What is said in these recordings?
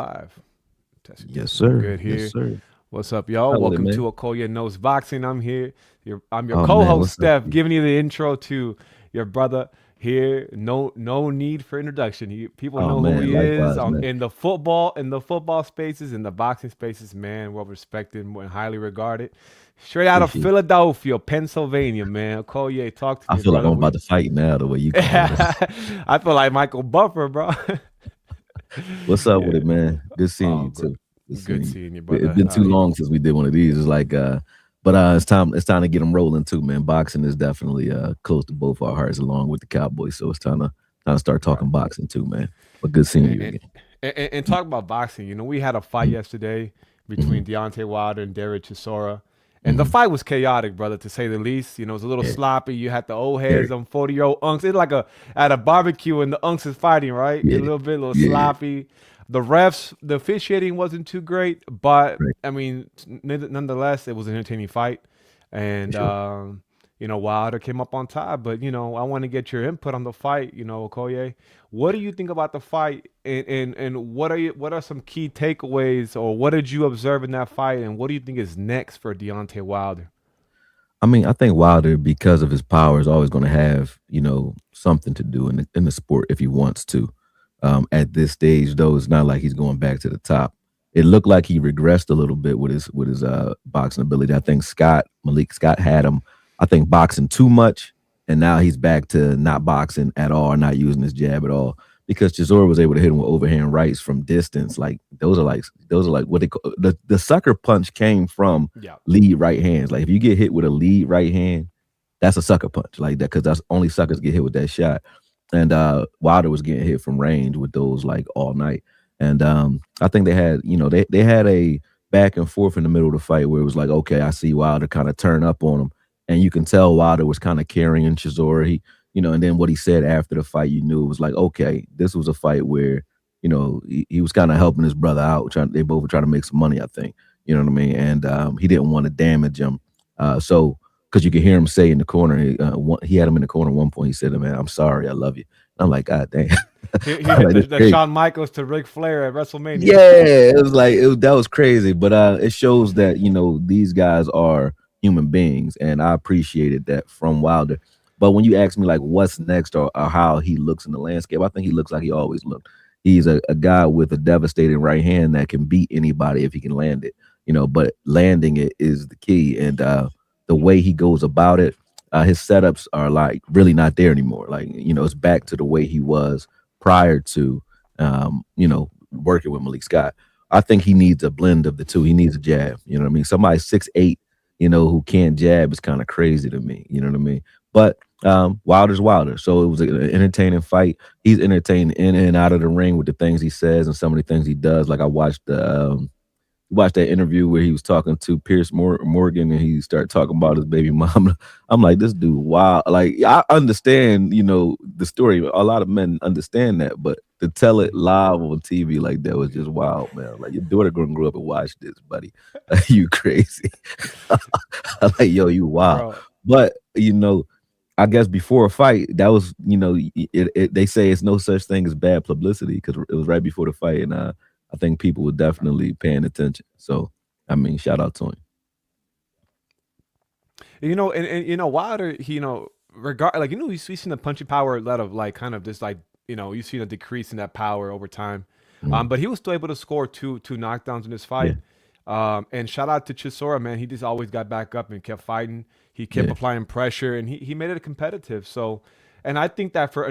live. Yes, We're sir. good Yes, here. sir. What's up, y'all? How with it, Welcome man? to Akoye Knows Boxing. I'm here. I'm your Oh man, co-host what's up, Steph, Steve? giving you the intro to your brother here. No need for introduction. People Oh know who man, he is likewise, man. in the football spaces, in the boxing spaces. Man, well respected and highly regarded. Straight out of Appreciate it. Philadelphia, Pennsylvania, man. Akoye, talk to I me, feel like brother. I'm about to fight now, the way you coming with it. I feel like Michael Buffer, bro. What's up with Yeah. it, man? Good seeing Oh, you good. too. Good Good seeing you. seeing you, It's brother. been too long since we did one of these. It's like, but it's time to get them rolling too, man. Boxing is definitely close to both our hearts, along with the Cowboys. So it's time to start Right. talking boxing too, man. But good seeing And, you and, again. and talk about boxing. We had a fight yesterday Mm-hmm. between Deontay Wilder and Derek Chisora. And the Mm-hmm. fight was chaotic, brother, to say the least. It was a little Yeah, sloppy. You had the old heads, very. them 40-year-old unks. It's like at a barbecue and the unks is fighting, right? A Yeah, little yeah, yeah. sloppy. The officiating wasn't too great, but Right, I mean, nonetheless, it was an entertaining fight. And for sure. Wilder came up on top. But I want to get your input on the fight. Okoye, what do you think about the fight, and what are some key takeaways, or what did you observe in that fight, and what do you think is next for Deontay Wilder? I mean, I think Wilder, because of his power, is always going to have something to do in the sport if he wants to. At this stage, though, it's not like he's going back to the top. It looked like he regressed a little bit with his boxing ability. I think Malik Scott had him. I think boxing too much, and now he's back to not boxing at all, not using his jab at all. Because Chisora was able to hit him with overhand rights from distance. Like those are like what they call the sucker punch came from Yeah. lead right hands. Like if you get hit with a lead right hand, that's a sucker punch like that because that's only suckers get hit with that shot. And Wilder was getting hit from range with those like all night. And I think they had a back and forth in the middle of the fight where it was like, okay, I see Wilder kind of turn up on him, and you can tell Wilder was kind of carrying Chisora. And then what he said after the fight, you knew it was like, okay, this was a fight where he was kind of helping his brother out. They both were trying to make some money, I think. You know what I mean? And he didn't want to damage him. So, because you could hear him say in the corner, he had him in the corner at one point. He said, "Man, I'm sorry, I love you." And I'm like, God damn. He I'm did like, the, that's the crazy. Shawn Michaels to Ric Flair at WrestleMania. Yeah, it was like that was crazy, but it shows that these guys are human beings, and I appreciated that from Wilder. But when you ask me like what's next or how he looks in the landscape, I think he looks like he always looked. He's a guy with a devastating right hand that can beat anybody if he can land it. But landing it is the key, and the way he goes about it, his setups are like really not there anymore. Like it's back to the way he was prior to working with Malik Scott. I think he needs a blend of the two. He needs a jab. You know what I mean? Somebody 6'8", who can't jab is kind of crazy to me. You know what I mean? But Wilder's Wilder. So it was an entertaining fight. He's entertained in and out of the ring with the things he says and some of the things he does. Like I watched that interview where he was talking to Pierce Morgan and he started talking about his baby mama. I'm like, this dude, wow. Like, I understand, the story. A lot of men understand that, but to tell it live on TV like that was just wild, man. Like, your daughter gonna grow up and watch this, buddy. You crazy. I'm like, yo, you wild. Bro. But, I guess before a fight, that was, they say it's no such thing as bad publicity because it was right before the fight. And I think people were definitely paying attention. So, I mean, shout out to him. Wilder, regard like we've seen the punching power let of like kind of just like you've seen a decrease in that power over time. Mhm. But he was still able to score two knockdowns in this Yeah, fight. And shout out to Chisora, man. He just always got back up and kept fighting. He kept yeah. applying pressure, and he made it competitive. So, and I think that for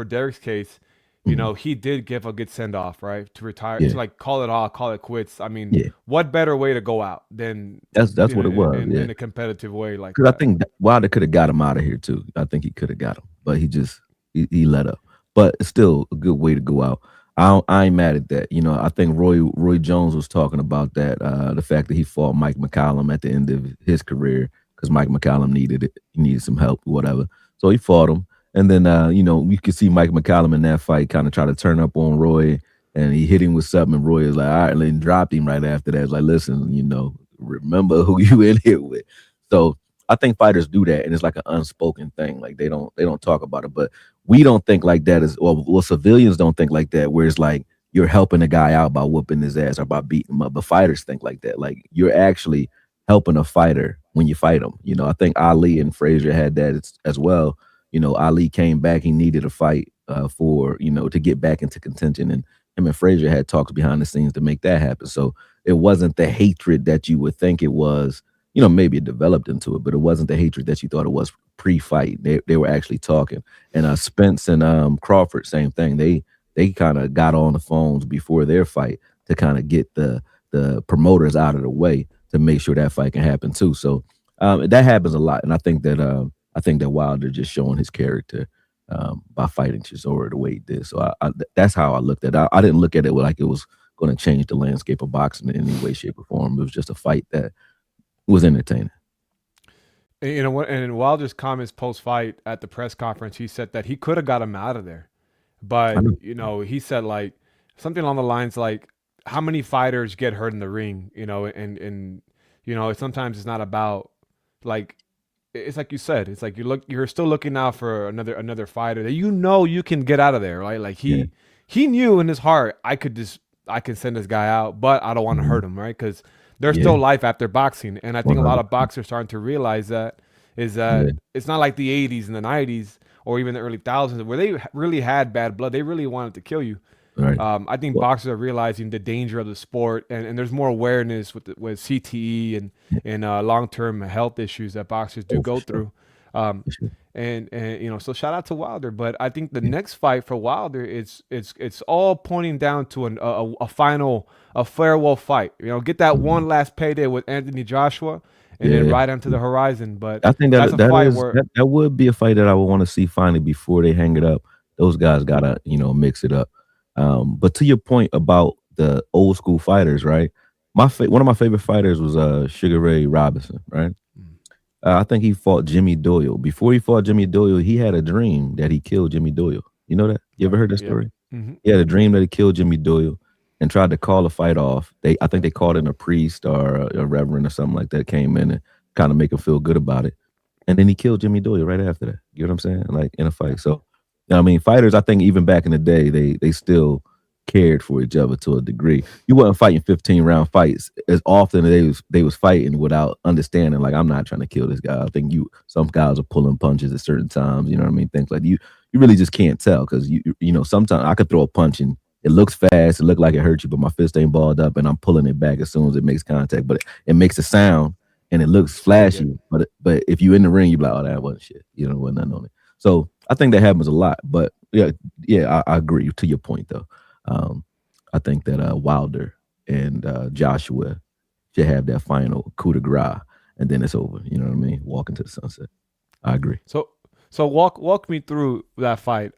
Derek's case, Mhm. he did give a good send off, right? To retire, Yeah, to like call it all, call it quits. I mean, yeah. what better way to go out than That's what it was. Yeah, in a competitive way like because I that? think Wilder could have got him out of here too. I think he could have got him, but he let up. But it's still a good way to go out. I ain't mad at that. I think Roy Jones was talking about that. The fact that he fought Mike McCallum at the end of his career because Mike McCallum needed it. He needed some help, whatever. So he fought him. And then, you could see Mike McCallum in that fight kind of try to turn up on Roy, and he hit him with something. And Roy is like, all right, and then dropped him right after that. It's like, listen, remember who you in here with. So I think fighters do that, and it's like an unspoken thing. Like they don't talk about it, but we don't think like that as well. Civilians don't think like that. Where it's like you're helping a guy out by whooping his ass or by beating him up. But fighters think like that. Like you're actually helping a fighter when you fight him. You know, I think Ali and Frazier had that as well. You know, Ali came back. He needed a fight for, you know, to get back into contention. And him and Frazier had talks behind the scenes to make that happen. So it wasn't the hatred that you would think it was. You know, maybe it developed into it, but it wasn't the hatred that you thought it was pre-fight. They were actually talking. And Spence and Crawford, same thing. They kind of got on the phones before their fight to kind of get the promoters out of the way to make sure that fight can happen too. So that happens a lot, and I think that Wilder just showing his character by fighting Chisora the way he did. So that's how I looked at it. I didn't look at it like it was going to change the landscape of boxing in any way, shape, or form. It was just a fight that was entertaining. And, you know what? And in Wilder's comments post fight at the press conference, he said that he could have got him out of there, I but know. you know, he said like something along the lines like, "How many fighters get hurt in the ring?" You know, and you know, sometimes it's not about like it's like you said, it's like you're still looking out for another fighter that you know you can get out of there, right? Like Yeah. he knew in his heart, I could send this guy out, but I don't want to Mhm. hurt him, right? Because there's Yeah. still life after boxing, and I think a lot of 100%. boxers starting to realize that is Yeah. that it's not like the '80s and the '90s or even the early thousands where they really had bad blood. They really wanted to kill you. Right. I think Well, boxers are realizing the danger of the sport, and there's more awareness with CTE yeah. and long term health issues that boxers do Oh, for go sure. through. Um, For sure. and you know, so shout out to Wilder, but I think the Yeah. next fight for Wilder, it's all pointing down to a final a farewell fight. You know, get that Mhm. one last payday with Anthony Joshua, and then Yeah. right onto the horizon. But I think that's that a that fight is where that would be a fight that I would want to see finally before they hang it up. Those guys gotta, you know, mix it up. But to your point about the old school fighters, right? One of my favorite fighters was Sugar Ray Robinson, right? I think he fought Jimmy Doyle. Before he fought Jimmy Doyle, he had a dream that he killed Jimmy Doyle. You know that? You ever right, heard that yep, story? hmm He had a dream that he killed Jimmy Doyle and tried to call a fight off. I think they called in a priest or a reverend or something like that came in and kind of make him feel good about it. And then he killed Jimmy Doyle right after that. You know what I'm saying? Like in a fight. So, you know what I mean, fighters, I think even back in the day, they still cared for each other to a degree. You wasn't fighting 15-round fights as often as they was fighting without understanding. Like I'm not trying to kill this guy. I think some guys are pulling punches at certain times. You know what I mean? Things like you really just can't tell because you know sometimes I could throw a punch and it looks fast, it look like it hurts you, but my fist ain't balled up and I'm pulling it back as soon as it makes contact. But it makes a sound and it looks pretty good. flashy. But if you in the ring, you be like, oh, that wasn't shit. You know, wasn't nothing on it. So I think that happens a lot. But yeah, I agree to your point though. Um, I think that Wilder and Joshua should have that final coup de grace, and then it's over. You know what I mean? Walk into the sunset. I agree. So walk me through that fight.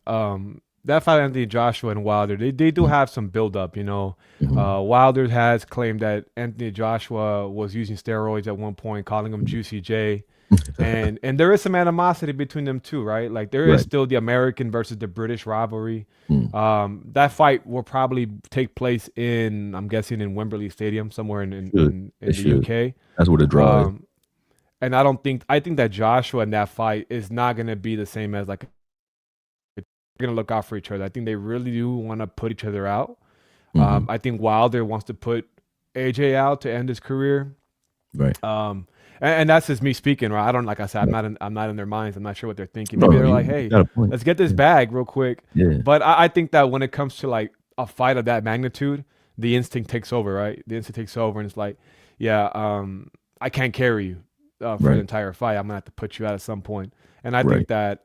That fight Anthony Joshua and Wilder, they do Mhm. have some build up, you know. Mhm. Wilder has claimed that Anthony Joshua was using steroids at one point, calling him Juicy J. And there is some animosity between them too, right? Like there is Right. still the American versus the British rivalry. Mm. That fight will probably take place in, I'm guessing, in Wembley Stadium, somewhere Should. in It the should. UK. That's where the draw is. Um, and I think that Joshua in that fight is not gonna be the same as like they're gonna look out for each other. I think they really do want to put each other out. Mhm. I think Wilder wants to put AJ out to end his career. Right. Um, and that's just me speaking, right? I don't, like I said, Right. I'm not in their minds. I'm not sure what they're thinking. No, Maybe no, they're like, you hey, got a point. let's get this Yeah. bag real quick. Yeah. But I think that when it comes to like a fight of that magnitude, the instinct takes over, right? The instinct takes over, and it's like, yeah, I can't carry you for the Right. entire fight. I'm gonna have to put you out at some point. And I Right. think that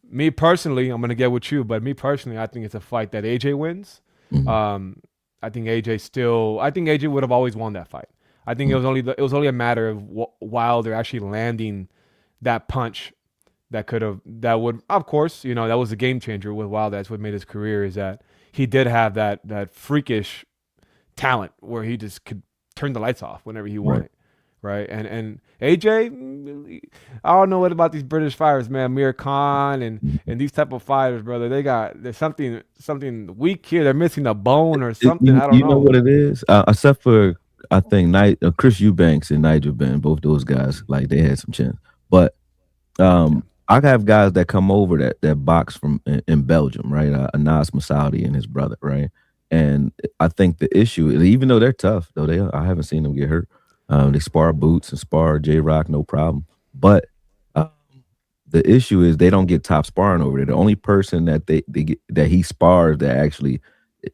me personally, I'm gonna get with you, but me personally, I think it's a fight that AJ wins. Mhm. Um, I think AJ would have always won that fight. I think Mhm. it was only a matter of Wilder actually landing that punch that would, of course, you know, that was a game changer with Wilder. That's what made his career, is that he did have that freakish talent where he just could turn the lights off whenever he Right. wanted, right? And AJ, I don't know what about these British fighters, man. Amir Khan Mhm. and these type of fighters, brother. There's something weak here. They're missing a bone or It something. I don't you know know. what it is? Except for I think Chris Eubanks and Nigel Benn, both those guys, like they had some chance. But Yeah. I have guys that come over that box from in Belgium, right? Anas Masoudi and his brother, right? And I think the issue, even though they're tough, though I haven't seen them get hurt. They spar Boots and spar J Rock, no problem. But uh, the issue is they don't get top sparring over there. The only person that they get, that he spars that actually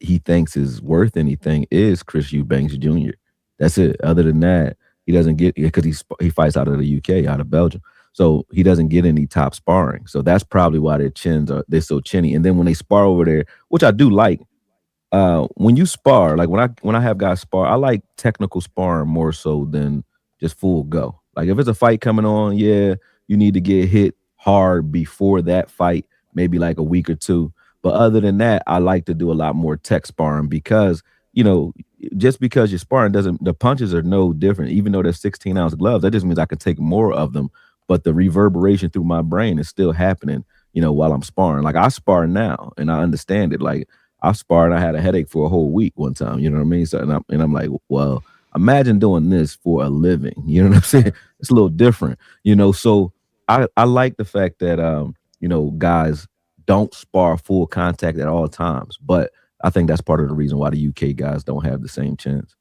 he thinks is worth anything is Chris Eubanks Jr. That's it. Other than that, he doesn't get, because he fights out of the UK, out of Belgium. So he doesn't get any top sparring. So that's probably why their chins are, they're so chinny. And then when they spar over there, which I do like, when you spar, like when I have guys spar, I like technical sparring more so than just full go. Like if it's a fight coming on, yeah, you need to get hit hard before that fight, maybe like a week or two. But other than that, I like to do a lot more tech sparring because, you know, just because you're sparring doesn't, the punches are no different. Even though they're 16-ounce gloves, that just means I can take more of them. But the reverberation through my brain is still happening, you know, while I'm sparring. Like I spar now and I understand it. Like I sparred, I had a headache for a whole week one time. You know what I mean? So and I'm like, well, imagine doing this for a living. You know what I'm saying? It's a little different, you know. So I like the fact that you know, guys don't spar full contact at all times. But I think that's part of the reason why the UK guys don't have the same chance.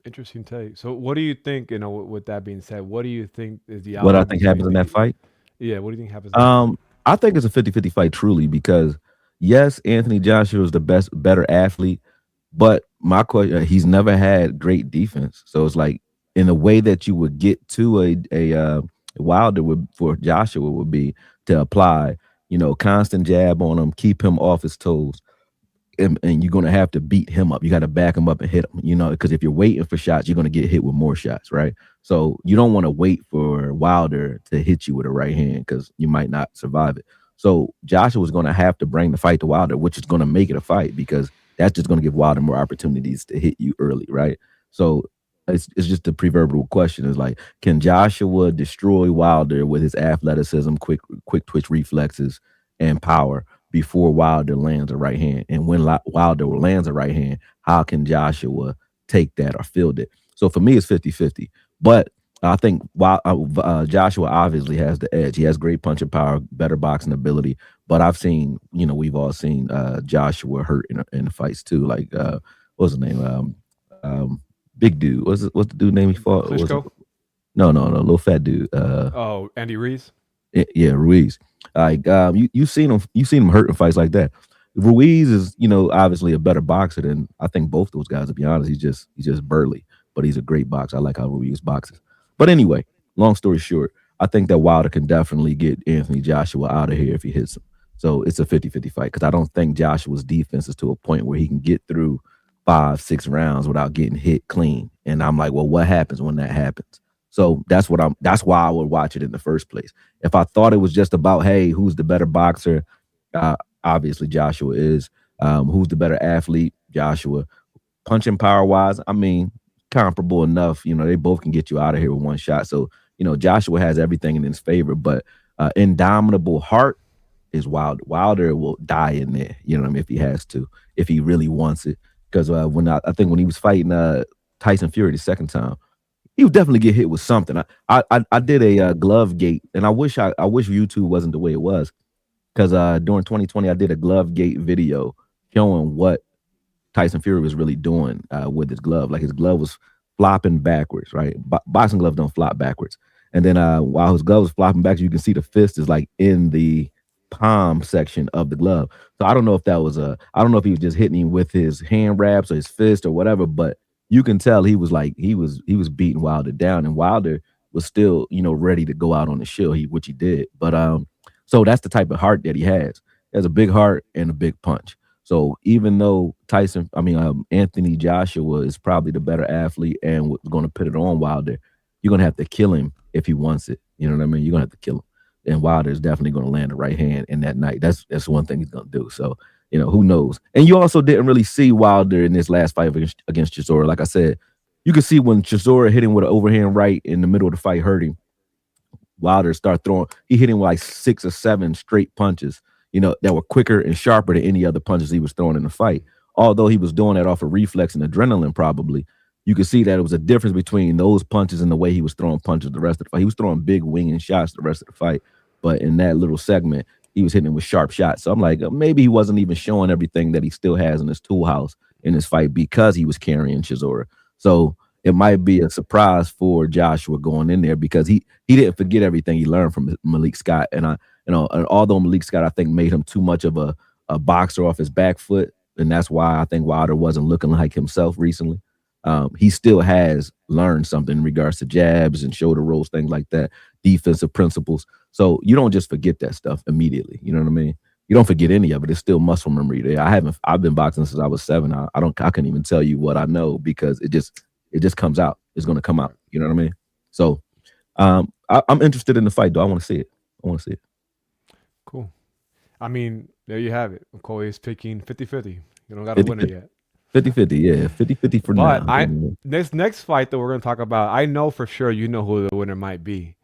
Interesting take. So, what do you think? You know, with that being said, what do you think is the What I outcome think between happens in that the? fight. Yeah, what do you think happens in that fight? Um, I think it's a 50-50 fight truly because yes, Anthony Joshua is the better athlete, but my question, he's never had great defense. So it's like in a way that you would get to a Wilder would for Joshua would be to apply, you know, constant jab on him, keep him off his toes, and you're going to have to beat him up. You got to back him up and hit him, you know, because if you're waiting for shots, you're going to get hit with more shots, right? So you don't want to wait for Wilder to hit you with a right hand because you might not survive it. So Joshua's going to have to bring the fight to Wilder, which is going to make it a fight because that's just going to give Wilder more opportunities to hit you early, right? So it's just a proverbial question is like, can Joshua destroy Wilder with his athleticism, quick twitch reflexes, and power before Wilder lands a right hand? And when Wilder lands a right hand, how can Joshua take that or field it? So for me, it's 50-50. But I think Joshua obviously has the edge. He has great punching power, better boxing ability. But I've seen, you know, we've all seen Joshua hurt in the fights too. Like, what's his name? Big dude. What's the dude name he fought? Was it? Klitschko? No, little fat dude. Oh, Andy Reese. Yeah, Ruiz. Like you seen him hurt in fights like that. Ruiz is, you know, obviously a better boxer than I think both those guys. To be honest, he's just burly, but he's a great boxer. I like how Ruiz boxes. But anyway, long story short, I think that Wilder can definitely get Anthony Joshua out of here if he hits him. So it's a 50-50 fight because I don't think Joshua's defense is to a point where he can get through 5, 6 rounds without getting hit clean. And I'm like, well, what happens when that happens? So that's why I would watch it in the first place. If I thought it was just about, hey, who's the better boxer? Obviously Joshua is. Who's the better athlete? Joshua. Punching power wise, I mean, comparable enough. You know, they both can get you out of here with one shot. So, you know, Joshua has everything in his favor, but indomitable heart is Wilder. Wilder will die in there, you know what I mean, if he has to, if he really wants it. Because I think when he was fighting Tyson Fury the second time, he would definitely get hit with something. I did a glove gate, and I wish YouTube wasn't the way it was, because during 2020 I did a glove gate video showing what Tyson Fury was really doing with his glove. Like his glove was flopping backwards, right? Boxing gloves don't flop backwards. And then while his glove was flopping back, you can see the fist is like in the palm section of the glove. So I don't know if that was I don't know if he was just hitting him with his hand wraps or his fist or whatever, but you can tell he was beating Wilder down, and Wilder was still, you know, ready to go out on the shield, which he did. But so that's the type of heart that he has. He has a big heart and a big punch. So even though Anthony Joshua is probably the better athlete and was going to put it on Wilder, you're going to have to kill him if he wants it. You know what I mean? You're going to have to kill him. And Wilder is definitely going to land the right hand in that night. That's one thing he's going to do. So, you know, who knows? And you also didn't really see Wilder in this last fight against Chisora. Like I said, you could see when Chisora hit him with an overhand right in the middle of the fight, hurt him. Wilder start throwing. He hit him with like 6 or 7 straight punches, you know, that were quicker and sharper than any other punches he was throwing in the fight. Although he was doing that off of reflex and adrenaline, probably, you could see that it was a difference between those punches and the way he was throwing punches the rest of the fight. He was throwing big winging shots the rest of the fight, but in that little segment, he was hitting him with sharp shots. So I'm like, maybe he wasn't even showing everything that he still has in his tool house in this fight because he was carrying Chisora. So it might be a surprise for Joshua going in there because he didn't forget everything he learned from Malik Scott. And and although Malik Scott I think made him too much of a boxer off his back foot, and that's why I think Wilder wasn't looking like himself recently. He still has learned something in regards to jabs and shoulder rolls, things like that, defensive principles. So you don't just forget that stuff immediately. You know what I mean? You don't forget any of it. It's still muscle memory there. I've been boxing since I was 7. I couldn't even tell you what I know because it just comes out. It's going to come out. You know what I mean? So I'm interested in the fight, though. I want to see it. I want to see it. Cool. I mean, there you have it. Akoye is picking 50-50. You don't got a winner yet. 50-50, yeah. 50-50 for But now. this next fight that we're going to talk about, I know for sure you know who the winner might be.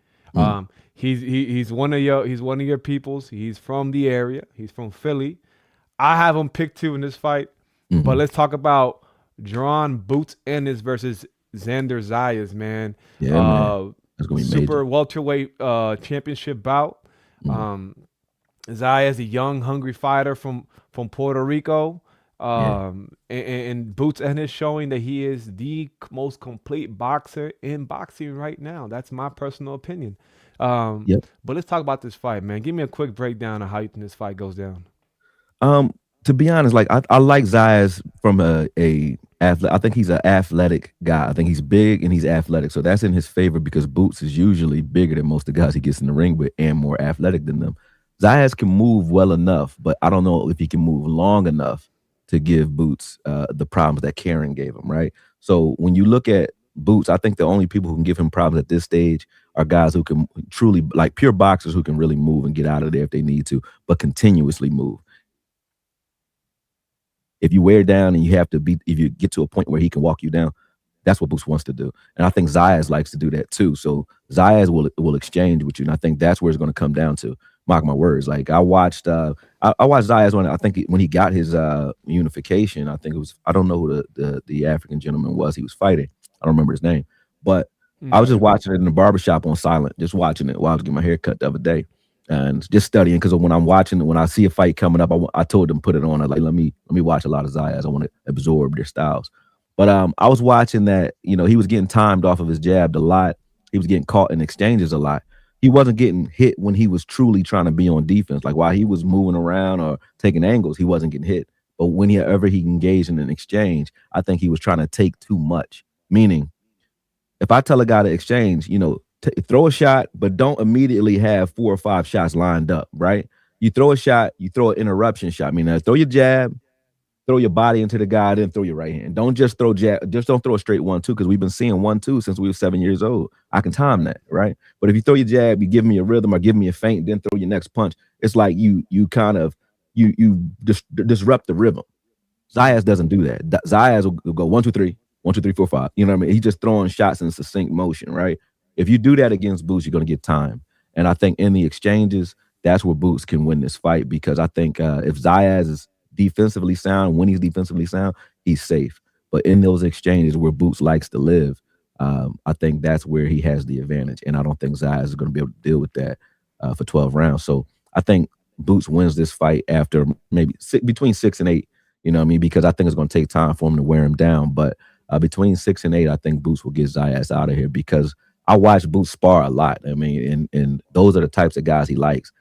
He's one of your peoples. He's from the area. He's from Philly. I have him picked too in this fight. But let's talk about Drawn Boots Ennis versus Xander Zayas, man. Yeah, man. That's gonna be super major. welterweight championship bout. Zayas, a young, hungry fighter from Puerto Rico. And Boots Ennis showing that he is the most complete boxer in boxing right now. That's my personal opinion. But let's talk about this fight, man. Give me a quick breakdown of how you think this fight goes down. To be honest, like I like Zayas from a athlete. I think he's an athletic guy. I think he's big and he's athletic, so that's in his favor because Boots is usually bigger than most of the guys he gets in the ring with and more athletic than them. Zayas can move well enough, but I don't know if he can move long enough to give Boots the problems that Karen gave him, right? So when you look at Boots, I think the only people who can give him problems at this stage are guys who can truly, like pure boxers who can really move and get out of there if they need to, but continuously move. If you wear down and you have to beat, if you get to a point where he can walk you down, that's what Boots wants to do. And I think Zayas likes to do that too. So Zayas will exchange with you. And I think that's where it's going to come down to. Mark my words. Like I watched Zayas when he got his unification. I think it was, I don't know who the African gentleman was he was fighting. I don't remember his name. But I was just watching it in the barbershop on silent, just watching it while I was getting my hair cut the other day. And just studying because when I'm watching, when I see a fight coming up, I told them put it on. I was like, let me watch a lot of Zayas. I want to absorb their styles. But I was watching that, he was getting timed off of his jab a lot. He was getting caught in exchanges a lot. He wasn't getting hit when he was truly trying to be on defense. Like while he was moving around or taking angles, he wasn't getting hit. But whenever he engaged in an exchange, I think he was trying to take too much. Meaning, if I tell a guy to exchange, throw a shot, but don't immediately have 4 or 5 shots lined up, right? You throw a shot, you throw an interruption shot. I mean, throw your jab, throw your body into the guy, then throw your right hand. Don't just throw jab, just don't throw a straight 1-2 because we've been seeing 1-2 since we were 7 years old. I can time that, right? But if you throw your jab, you give me a rhythm or give me a feint, then throw your next punch. It's like you disrupt the rhythm. Zayas doesn't do that. Zayas will go 1, 2, 3, 1, 2, 3, 4, 5. You know what I mean? He's just throwing shots in succinct motion, right? If you do that against Boots, you're going to get time. And I think in the exchanges, that's where Boots can win this fight because I think if Zayas is defensively sound, when he's defensively sound, he's safe. But in those exchanges where Boots likes to live, I think that's where he has the advantage. And I don't think Zayas is going to be able to deal with that for 12 rounds. So I think Boots wins this fight after maybe between 6 and 8, you know what I mean? Because I think it's going to take time for him to wear him down. But between 6 and 8, I think Boots will get Zayas out of here because I watch Boots spar a lot. I mean, and those are the types of guys he likes.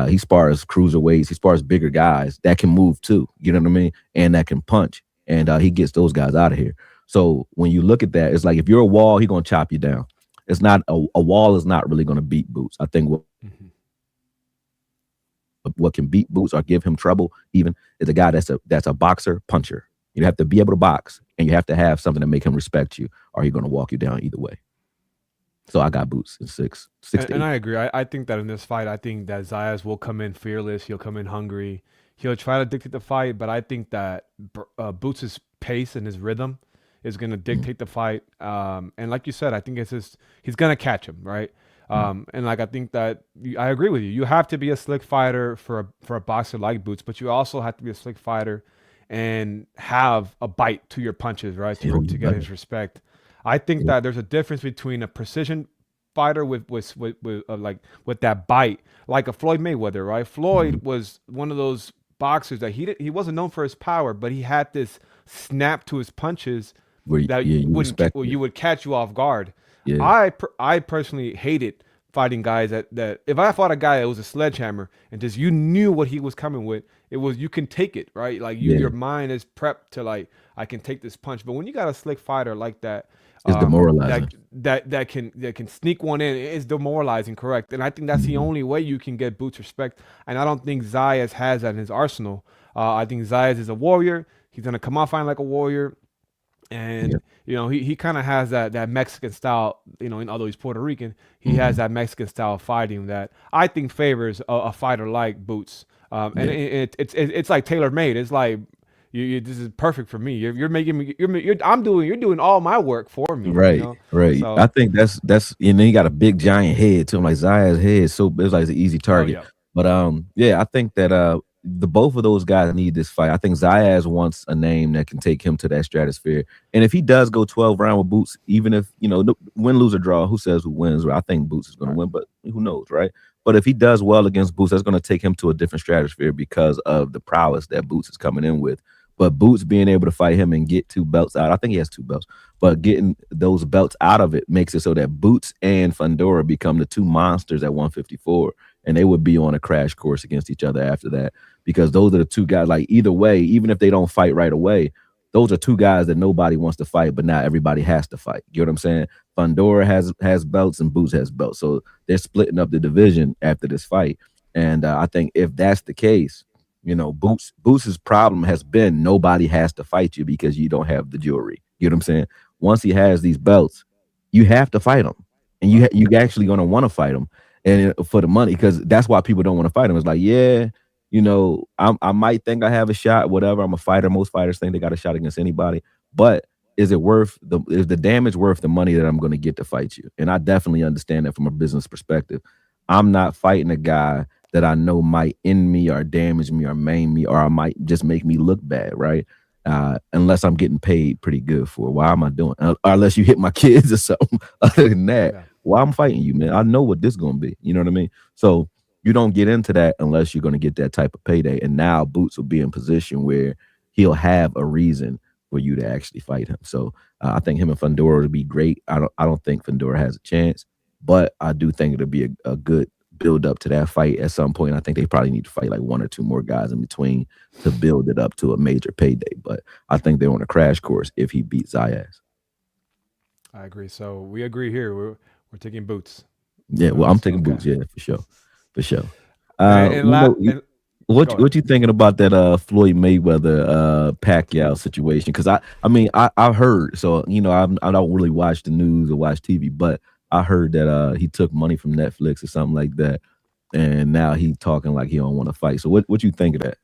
He spars cruiserweights. He spars bigger guys that can move too. You know what I mean? And that can punch. And he gets those guys out of here. So when you look at that, it's like if you're a wall, he's going to chop you down. It's not a wall is not really going to beat Boots. I think what can beat Boots or give him trouble even is a guy that's a boxer puncher. You have to be able to box and you have to have something to make him respect you or he's going to walk you down either way. So I got Boots in 6 to 8. And I agree. I think that in this fight, I think that Zayas will come in fearless. He'll come in hungry. He'll try to dictate the fight, but I think that Boots' pace and his rhythm is going to dictate the fight. And like you said, I think he's going to catch him, right? And like I think that I agree with you. You have to be a slick fighter for a boxer like Boots, but you also have to be a slick fighter and have a bite to your punches, right? To get his respect. I think that there's a difference between a precision fighter with that bite, like a Floyd Mayweather, right? Floyd was one of those boxers that he wasn't known for his power, but he had this snap to his punches Where that yeah, you wouldn't respect well, it. you would catch you off guard. Yeah, I personally hated fighting guys that if I fought a guy that was a sledgehammer and just you knew what he was coming with, it was you can take it, right? Like yeah. your mind is prepped to like I can take this punch. But when you got a slick fighter like that, It's demoralizing. that can sneak one in, it's demoralizing, correct? And I think that's the Mhm. only way you can get Boots respect. And I don't think Zayas has that in his arsenal. I think Zayas is a warrior. He's gonna come out fighting like a warrior. Yeah. And he kind of has that Mexican style. And although he's Puerto Rican, he has Mhm. that Mexican style of fighting that I think favors a fighter like Boots. And Yeah. it's like tailor made. It's like this is perfect for me. You're making me. You're doing all my work for me. Right, right. I So think that's and then he got a big giant head too. I'm like Zaya's head is so it's like it's an easy oh target. yeah, But yeah, I think that the both of those guys need this fight. I think Zayas wants a name that can take him to that stratosphere. And if he does go 12 round with Boots, even if win, lose or draw, who says who wins? Right? I think Boots is going to right. win, but who knows, right? But if he does well against Boots, that's going to take him to a different stratosphere because of the prowess that Boots is coming in with. But Boots being able to fight him and get two belts out, I think he has two belts, but getting those belts out of it makes it so that Boots and Fundora become the two monsters at 154, and they would be on a crash course against each other after that because those are the two guys. Like either way, even if they don't fight right away, those are two guys that nobody wants to fight, but now everybody has to fight. You know what I'm saying? Fundora has belts and Boots has belts, so they're splitting up the division after this fight. And I think if that's the case, Boots's problem has been nobody has to fight you because you don't have the jewelry. You know what I'm saying? Once he has these belts, you have to fight him, and Right. you actually gonna want to fight him, and for the money because that's why people don't want to fight him. It's like, yeah, I might think I have a shot, whatever. I'm a fighter. Most fighters think they got a shot against anybody, but is the damage worth the money that I'm going to get to fight you? And I definitely understand that from a business perspective. I'm not fighting a guy that I know might end me or damage me or maim me or I might just make me look bad, right? Unless I'm getting paid pretty good for it. Why am I doing? Or unless you hit my kids or something. Other than that, Yeah. why I'm fighting you, man? I know what this gonna be. You know what I mean? So you don't get into that unless you're gonna get that type of payday. And now Boots will be in position where he'll have a reason for you to actually fight him. So I think him and Fundora would be great. I don't think Fundora has a chance, but I do think it'll be a good build up to that fight at some point. I think they probably need to fight like one or two more guys in between to build it up to a major payday. But I think they're on a crash course if he beats Zayas. I agree. So we agree here. We're taking Boots. Yeah, well, I'm Boots. taking Okay. Boots. Yeah, for sure, for sure. And, and, la- and What Go ahead. what you thinking about that Floyd Mayweather Pacquiao situation? Because I mean I heard, so I don't really watch the news or watch TV, but I heard that he took money from Netflix or something like that, and now he's talking like he don't want to fight. So what you think of that?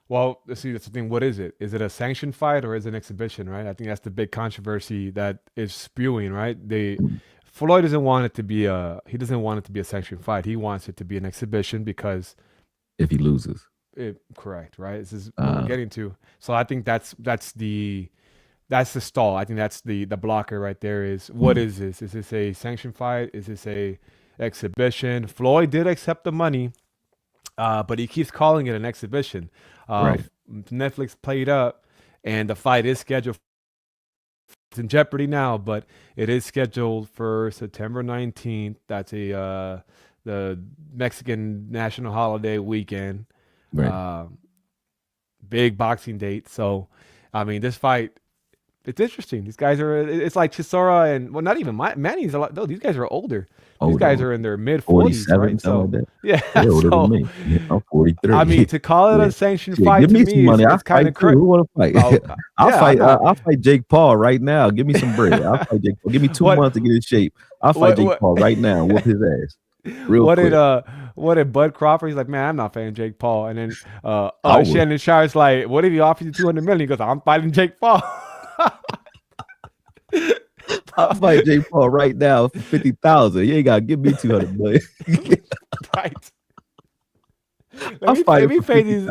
Well, let's see. That's the thing. What is it? Is it a sanctioned fight or is it an exhibition? Right. I think that's the big controversy that is spewing. Right. Mm. Floyd doesn't want it to be a. He doesn't want it to be a sanctioned fight. He wants it to be an exhibition because If he loses, correct. Right. This is what we're uh, getting to. So I think that's the stall. I think that's the blocker right there. Is what mm, is this? Is this a sanctioned fight? Is this a exhibition? Floyd did accept the money, but he keeps calling it an exhibition. right, Netflix played up, and the fight is scheduled. It's in jeopardy now, but it is scheduled for September 19th. That's the Mexican national holiday weekend. right. Uh, Big boxing date. So, I mean, this fight, it's interesting. These guys are. It's like Chisora and well, not even Manny's a lot. No, these guys are older. These guys Older, are in their mid 40s, 47, right? something like So, that. yeah. They're older than So, me. Yeah, I'm I mean, 43. to call it Yeah. a sanctioned Shit, fight give to me some me is money. I'll it's kind fight of too. crazy. Who want to fight? Oh, I'll yeah. I'm fight. not. I'll fight Jake Paul right now. Give me some bread. I'll fight Jake Paul. Give me 2 months What? to get in shape. I'll fight What? Jake What? Paul right now. Whoop his ass real what did quick. uh what did Bud Crawford? He's like, man, I'm not fighting Jake Paul. And then I would. Shannon Sharp's like, what if he offers you 200 million? He goes, I'm fighting Jake Paul. I'll fight Jake Paul right now for 50,000. You ain't gotta give me 200 million. Right. I'll fight Let him me for pay 50. these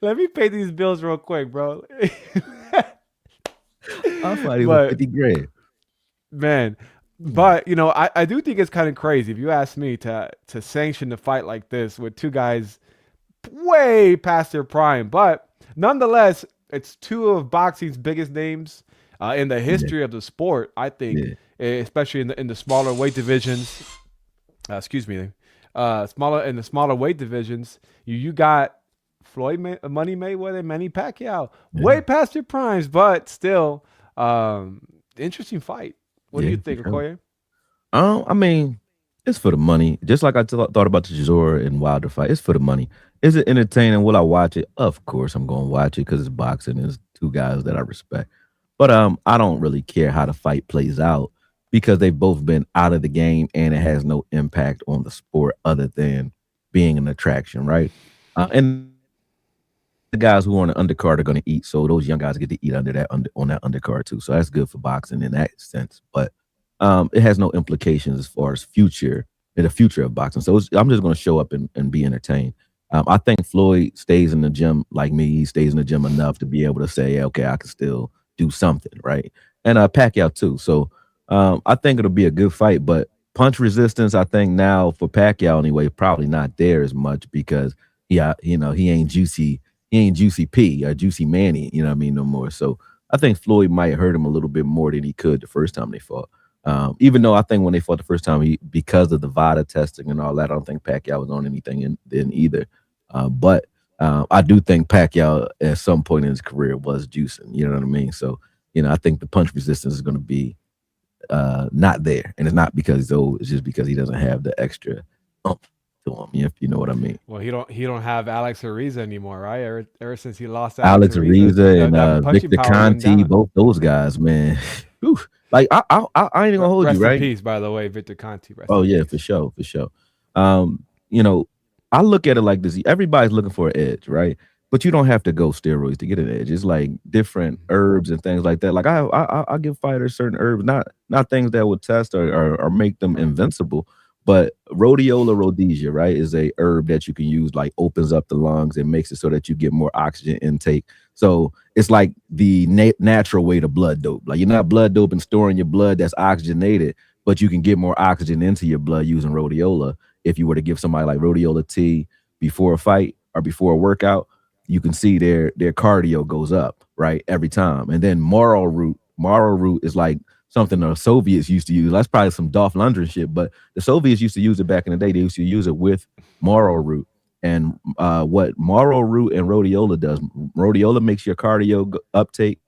let me pay these bills real quick, bro. I'll fight him for But 50 grand. man, But I do think it's kind of crazy if you ask me to sanction a fight like this with two guys way past their prime. But nonetheless, it's two of boxing's biggest names in the Yeah, history of the sport. I think, yeah, especially in the smaller weight divisions. Excuse me, smaller in the smaller weight divisions. You got Money Mayweather, Manny Pacquiao, yeah, way past your primes, but still, interesting fight. What do yeah, you for think, sure. Okoye? I mean, it's for the money. Just like I thought about the Chisora and Wilder fight. It's for the money. Is it entertaining? Will I watch it? Of course, I'm going to watch it because it's boxing. It's two guys that I respect. But I don't really care how the fight plays out because they've both been out of the game and it has no impact on the sport other than being an attraction, right? And the guys who are on the undercard are going to eat, so those young guys get to eat on that undercard too. So that's good for boxing in that sense. But it has no implications as far as the future of boxing. So I'm just going to show up and be entertained. I think Floyd stays in the gym like me. He stays in the gym enough to be able to say, yeah, okay, I can still do something, right? And Pacquiao too. So I think it'll be a good fight. But punch resistance, I think now for Pacquiao anyway, probably not there as much because yeah, he ain't Juicy P or Juicy Manny, you know what I mean, no more. So I think Floyd might hurt him a little bit more than he could the first time they fought. Even though I think when they fought the first time, because of the VADA testing and all that, I don't think Pacquiao was on anything then either. But I do think Pacquiao at some point in his career was juicing. You know what I mean? So I think the punch resistance is going to be not there, and it's not because he's old. It's just because he doesn't have the extra oomph to him. If you know what I mean. Well, he don't have Alex Ariza anymore, right? Ever since he lost Alex Alex Ariza, Ariza and that punching Victor power went Conti, down. both those guys, man. Whew. Like I ain't even gonna hold you, Rest in right? peace, by the way, Victor Conti. Rest Oh in yeah, peace. for sure, for sure. You know, I look at it like this. Everybody's looking for an edge, right? But you don't have to go steroids to get an edge. It's like different herbs and things like that. Like I give fighters certain herbs, not things that would test or make them invincible. But rhodiola rhodesia, right, is a herb that you can use, like opens up the lungs and makes it so that you get more oxygen intake. So it's like the natural way to blood dope. Like you're not blood doping, storing your blood that's oxygenated, but you can get more oxygen into your blood using rhodiola. If you were to give somebody like rhodiola tea before a fight or before a workout, you can see their cardio goes up, right, every time. And then Marl root is like something the Soviets used to use. That's probably some Dolph Lundgren shit, but the Soviets used to use it back in the day. They used to use it with Marl root. And what Marl root and rhodiola does, rhodiola makes your cardio uptake,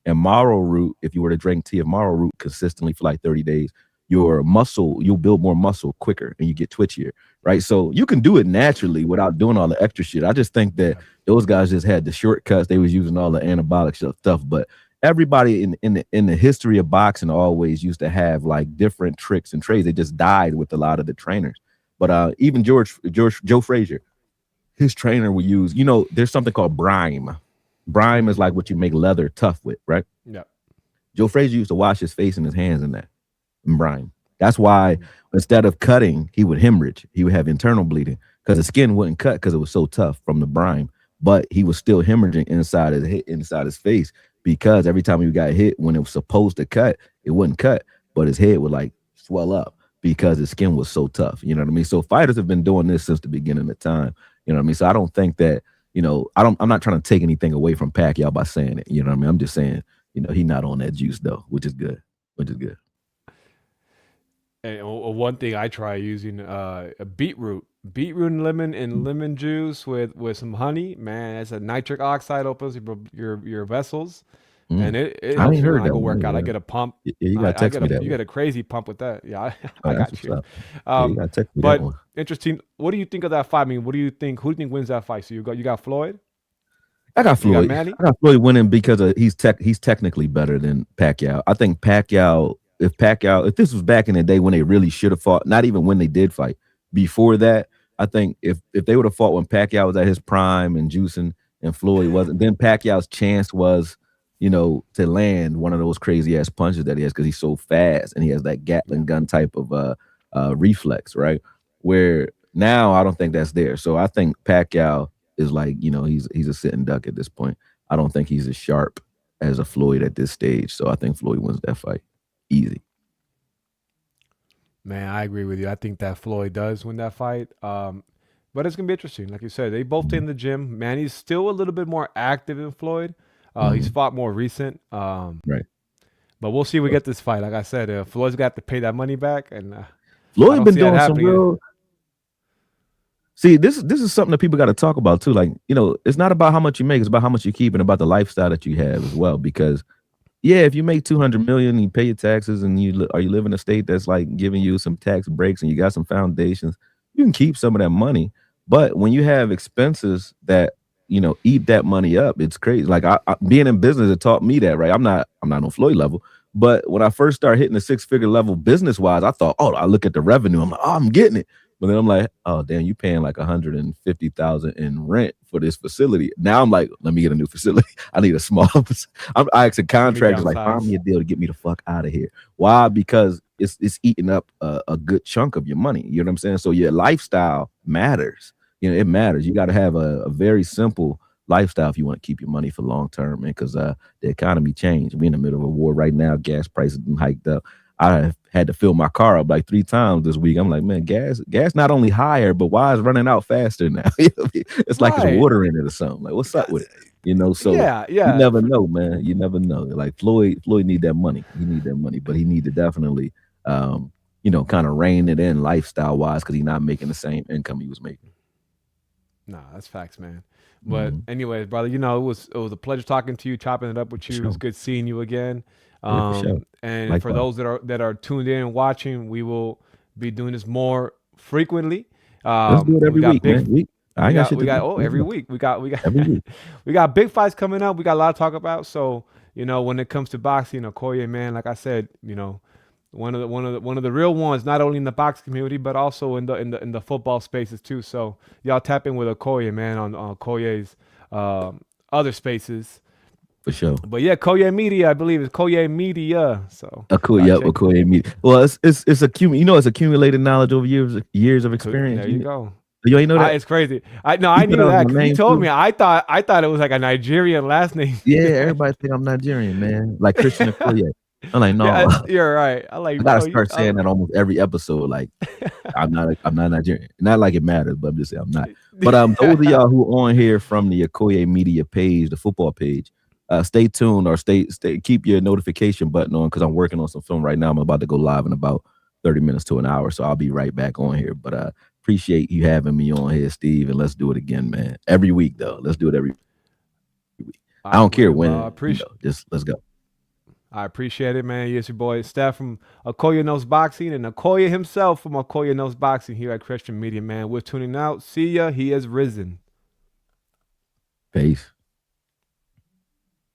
and marrow root, if you were to drink tea of marrow root consistently for like 30 days, you'll build more muscle quicker and you get twitchier, right? So you can do it naturally without doing all the extra shit. I just think that Yeah. those guys just had the shortcuts. They was using all the anabolic stuff, but everybody in the history of boxing always used to have like different tricks and trades. They just died with a lot of the trainers. But even Joe Frazier, his trainer would use, there's something called brime. Brime is Mm-hmm. like what you make leather tough with, right? Yeah. Joe Frazier used to wash his face and his hands in that in brine. That's why instead of cutting, he would hemorrhage. He would have internal bleeding because the skin wouldn't cut because it was so tough from the brine. But he was still hemorrhaging inside his face because every time he got hit when it was supposed to cut, it wouldn't cut, but his head would like swell up because his skin was so tough. You know what I mean? So fighters have been doing this since the beginning of time. You know what I mean? So I don't think that, I'm not trying to take anything away from Pacquiao by saying it. You know what I mean? I'm just saying, he's not on that juice though, which is good. Which is good. And one thing I try using a beetroot and lemon juice with some honey. Man, it's a nitric oxide opens your vessels, Mm. and it I helps ain't me when heard I that go one. work out. I Yeah, get a pump. yeah, you gotta I text get me a that you one. get a crazy pump with that. Yeah, Oh, I that's got what's you. up. Yeah, you Um, gotta text me that but one. interesting. What do you think of that fight? I mean, what do you think? Who do you think wins that fight? So you got Floyd, I got you got Floyd. Manny. I got Floyd winning because he's technically better than Pacquiao. I think if this was back in the day when they really should have fought, not even when they did fight, before that, I think if they would have fought when Pacquiao was at his prime and juicing and Floyd wasn't, then Pacquiao's chance was, to land one of those crazy ass punches that he has because he's so fast and he has that Yeah. Gatling gun type of reflex, right? Where now I don't think that's there. So I think Pacquiao is like, he's a sitting duck at this point. I don't think he's as sharp as a Floyd at this stage. So I think Floyd wins that fight. Easy. Man, I agree with you. I think that Floyd does win that fight. But it's gonna be interesting. Like you said, they both Mhm. in the gym. Manny's still a little bit more active than Floyd. He's Mhm. fought more recent. Right. But we'll see. We get this fight. Like I said, Floyd's got to pay that money back, and I Floyd don't been see that doing some happening. real. See, this is something that people got to talk about too. Like, it's not about how much you make; it's about how much you keep and about the lifestyle that you have as well. Because yeah, if you make 200 million, and you pay your taxes, and you live in a state that's like giving you some tax breaks, and you got some foundations, you can keep some of that money. But when you have expenses that eat that money up, it's crazy. Like being in business, it taught me that. Right, I'm not on Floyd level, but when I first started hitting the 6-figure level business wise, I thought, oh, I look at the revenue, I'm like, oh, I'm getting it. But then I'm like, oh damn, you paying like 150,000 in rent for this facility. Now I'm like, let me get a new facility. I need a small. I asked a Let me contractor like, find downsize. me a deal to get me the fuck out of here. Why? Because it's eating up a good chunk of your money. You know what I'm saying? So your lifestyle matters. It matters. You got to have a very simple lifestyle if you want to keep your money for long term, man. Because the economy changed. We're in the middle of a war right now. Gas prices been hiked up. I have had to fill my car up like 3 times this week. I'm like, man, gas not only higher, but why is running out faster now? It's like it's Right. water in it or something. Like, what's up with it? So Yeah. you Yeah. never know, man. You never know. Like Floyd need that money. He need that money, but he need to definitely, kind of rein it in lifestyle wise because he's not making the same income he was making. Nah, that's facts, man. But Mhm. anyways, brother, it was a pleasure talking to you, chopping it up with For you. It was sure. good seeing you again. Yeah, for sure. And for Likewise. those that are tuned in and watching, we will be doing this more frequently. Let's do it We every got week, big, man. I we ain't got got shit we to got do. oh Let's every go. week we got Every week. we got big fights coming up. We got a lot to talk about. So when it comes to boxing, Okoye, man, like I said, one of the real ones, not only in the boxing community but also in the football spaces too. So y'all tap in with Okoye, man, on Okoye's other spaces. For sure. But yeah, Koye Media, I believe it's Koye Media. So Akoye, y'all yep, check. Akoye media. Well, it's accumulated knowledge over years of experience. There you go. You ain't know that? It's crazy. You I thought knew that was that my because you name told too? me. I thought it was like a Nigerian last name. Yeah, everybody think I'm Nigerian, man. Like Christian Akoye. I'm like, no, Yeah, you're right. I'm like, I gotta bro, you. start saying that almost every episode. Like, I'm not Nigerian. Not like it matters, but I'm just saying I'm not. But those of y'all who on here from the Akoye Media page, the football page, stay tuned or keep your notification button on because I'm working on some film right now. I'm about to go live in about 30 minutes to an hour, so I'll be right back on here. But appreciate you having me on here, Steve, and let's do it again, man. Every week though, let's do it every week. I All right, don't care man. Well, when though. Just let's go. I appreciate it, man. Yes, your boy Steph from Akoye Knows Boxing and Akoye himself from Akoye Knows Boxing here at Christian Media, man. We're tuning out. See ya. He has risen. Peace.